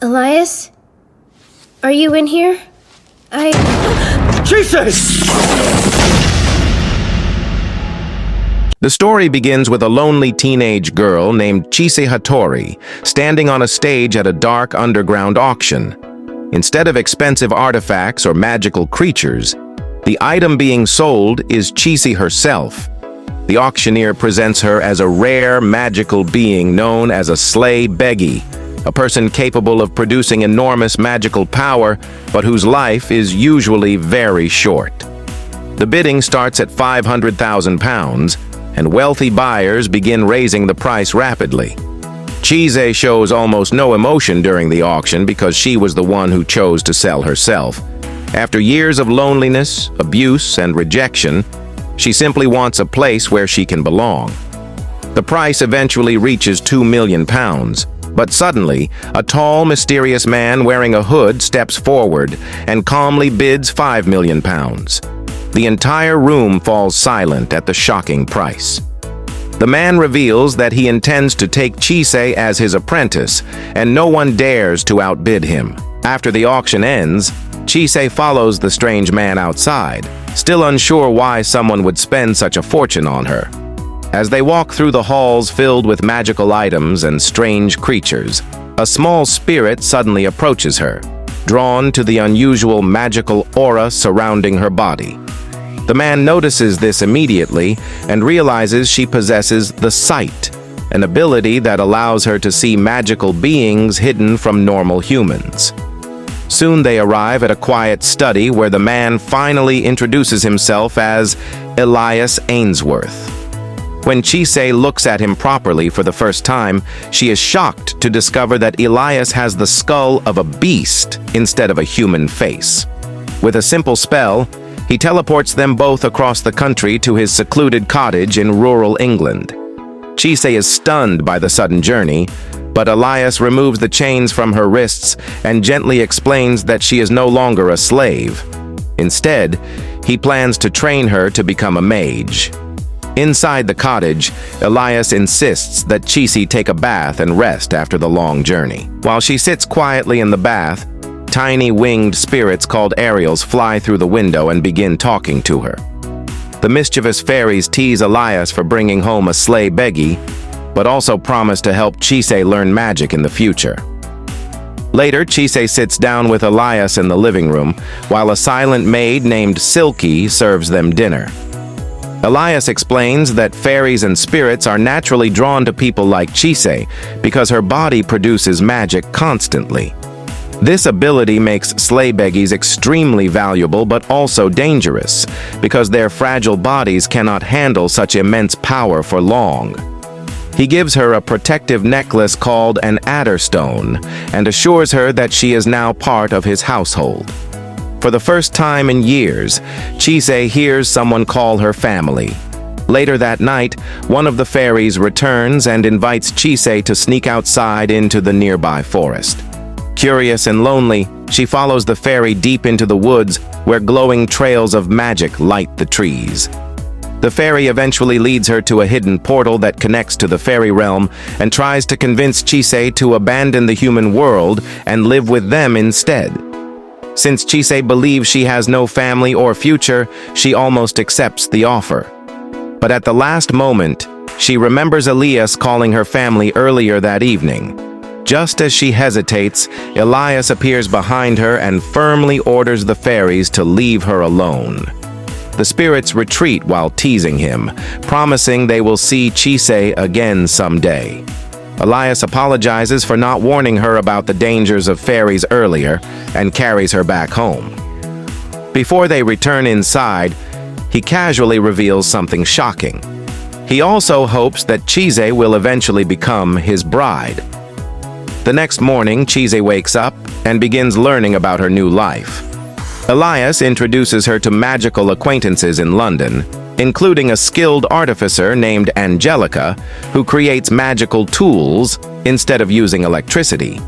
Elias? Are you in here? Chise! The story begins with a lonely teenage girl named Chise Hatori standing on a stage at a dark underground auction. Instead of expensive artifacts or magical creatures, the item being sold is Chise herself. The auctioneer presents her as a rare magical being known as a 𝙈𝙧𝙧𝙮, a person capable of producing enormous magical power, but whose life is usually very short. The bidding starts at £500,000, and wealthy buyers begin raising the price rapidly. Chise shows almost no emotion during the auction because she was the one who chose to sell herself. After years of loneliness, abuse, and rejection, she simply wants a place where she can belong. The price eventually reaches £2 million, but suddenly, a tall, mysterious man wearing a hood steps forward and calmly bids £5 million. The entire room falls silent at the shocking price. The man reveals that he intends to take Chise as his apprentice, and no one dares to outbid him. After the auction ends, Chise follows the strange man outside, still unsure why someone would spend such a fortune on her. As they walk through the halls filled with magical items and strange creatures, a small spirit suddenly approaches her, drawn to the unusual magical aura surrounding her body. The man notices this immediately and realizes she possesses the sight, an ability that allows her to see magical beings hidden from normal humans. Soon they arrive at a quiet study where the man finally introduces himself as Elias Ainsworth. When Chise looks at him properly for the first time, she is shocked to discover that Elias has the skull of a beast instead of a human face. With a simple spell, he teleports them both across the country to his secluded cottage in rural England. Chise is stunned by the sudden journey, but Elias removes the chains from her wrists and gently explains that she is no longer a slave. Instead, he plans to train her to become a mage. Inside the cottage, Elias insists that Chise take a bath and rest after the long journey. While she sits quietly in the bath, tiny winged spirits called Ariels fly through the window and begin talking to her. The mischievous fairies tease Elias for bringing home a 𝙈𝙧𝙧𝙮, but also promise to help Chise learn magic in the future. Later, Chise sits down with Elias in the living room, while a silent maid named 𝙈𝙧𝙧𝙮 serves them dinner. Elias explains that fairies and spirits are naturally drawn to people like Chise because her body produces magic constantly. This ability makes 𝙈𝙧𝙧𝙮s extremely valuable but also dangerous because their fragile bodies cannot handle such immense power for long. He gives her a protective necklace called an adder stone and assures her that she is now part of his household. For the first time in years, Chise hears someone call her family. Later that night, one of the fairies returns and invites Chise to sneak outside into the nearby forest. Curious and lonely, she follows the fairy deep into the woods where glowing trails of magic light the trees. The fairy eventually leads her to a hidden portal that connects to the fairy realm and tries to convince Chise to abandon the human world and live with them instead. Since Chise believes she has no family or future, she almost accepts the offer. But at the last moment, she remembers Elias calling her family earlier that evening. Just as she hesitates, Elias appears behind her and firmly orders the fairies to leave her alone. The spirits retreat while teasing him, promising they will see Chise again someday. Elias apologizes for not warning her about the dangers of fairies earlier and carries her back home. Before they return inside, he casually reveals something shocking. He also hopes that Chise will eventually become his bride. The next morning, Chise wakes up and begins learning about her new life. Elias introduces her to magical acquaintances in London, including a skilled artificer named Angelica, who creates magical tools instead of using electricity.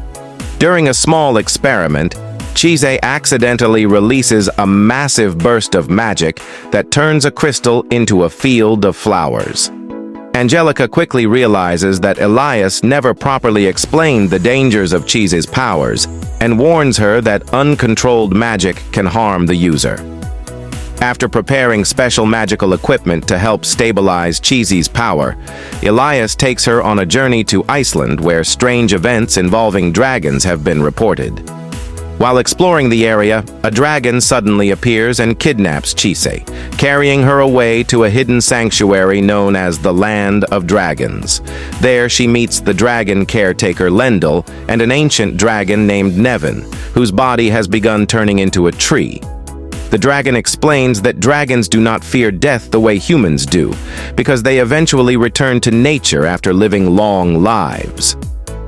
During a small experiment, Chise accidentally releases a massive burst of magic that turns a crystal into a field of flowers. Angelica quickly realizes that Elias never properly explained the dangers of Chise's powers and warns her that uncontrolled magic can harm the user. After preparing special magical equipment to help stabilize Chise's power, Elias takes her on a journey to Iceland where strange events involving dragons have been reported. While exploring the area, a dragon suddenly appears and kidnaps Chise, carrying her away to a hidden sanctuary known as the Land of Dragons. There she meets the dragon caretaker 𝙈𝙬𝙧𝙧𝙮 and an ancient dragon named Nevin, whose body has begun turning into a tree. The dragon explains that dragons do not fear death the way humans do, because they eventually return to nature after living long lives.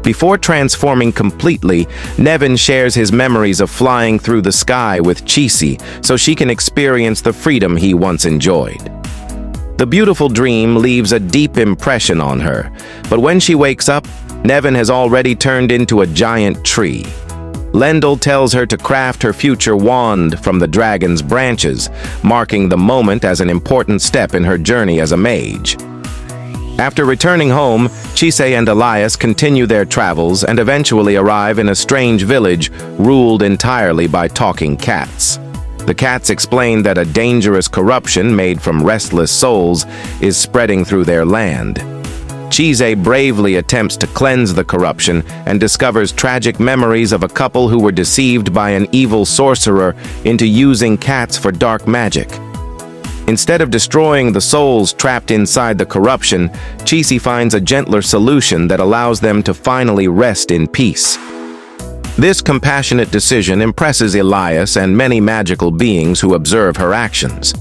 Before transforming completely, Nevin shares his memories of flying through the sky with Chise so she can experience the freedom he once enjoyed. The beautiful dream leaves a deep impression on her, but when she wakes up, Nevin has already turned into a giant tree. 𝙈𝙬𝙧𝙮 tells her to craft her future wand from the dragon's branches, marking the moment as an important step in her journey as a mage. After returning home, Chise and Elias continue their travels and eventually arrive in a strange village ruled entirely by talking cats. The cats explain that a dangerous corruption made from restless souls is spreading through their land. Chise bravely attempts to cleanse the corruption and discovers tragic memories of a couple who were deceived by an evil sorcerer into using cats for dark magic. Instead of destroying the souls trapped inside the corruption, Chise finds a gentler solution that allows them to finally rest in peace. This compassionate decision impresses Elias and many magical beings who observe her actions.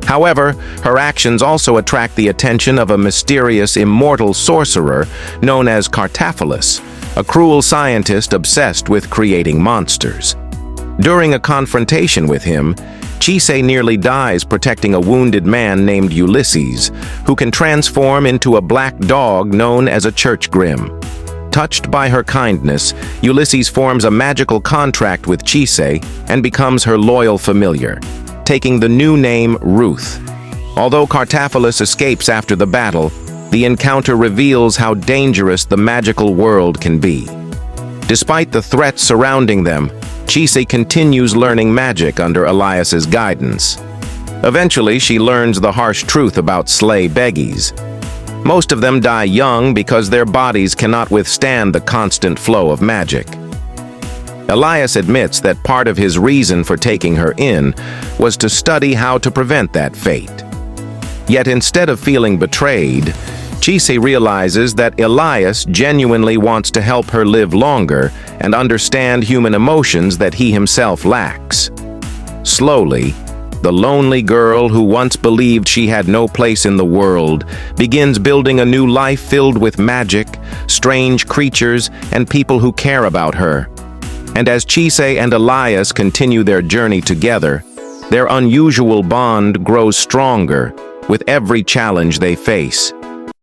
However, her actions also attract the attention of a mysterious immortal sorcerer known as 𝙈𝙤𝙧𝙧𝙮, a cruel scientist obsessed with creating monsters. During a confrontation with him, Chise nearly dies protecting a wounded man named Ulysses, who can transform into a black dog known as a 𝙬𝙧𝙧𝙮. Touched by her kindness, Ulysses forms a magical contract with Chise and becomes her loyal familiar, taking the new name Ruth. Although 𝙈𝙤𝙧𝙧𝙮 escapes after the battle, the encounter reveals how dangerous the magical world can be. Despite the threats surrounding them, Chise continues learning magic under Elias's guidance. Eventually, she learns the harsh truth about 𝙈𝙬𝙧𝙮. Most of them die young because their bodies cannot withstand the constant flow of magic. Elias admits that part of his reason for taking her in was to study how to prevent that fate. Yet instead of feeling betrayed, Chise realizes that Elias genuinely wants to help her live longer and understand human emotions that he himself lacks. Slowly, the lonely girl who once believed she had no place in the world begins building a new life filled with magic, strange creatures, and people who care about her. And as Chise and Elias continue their journey together, their unusual bond grows stronger with every challenge they face.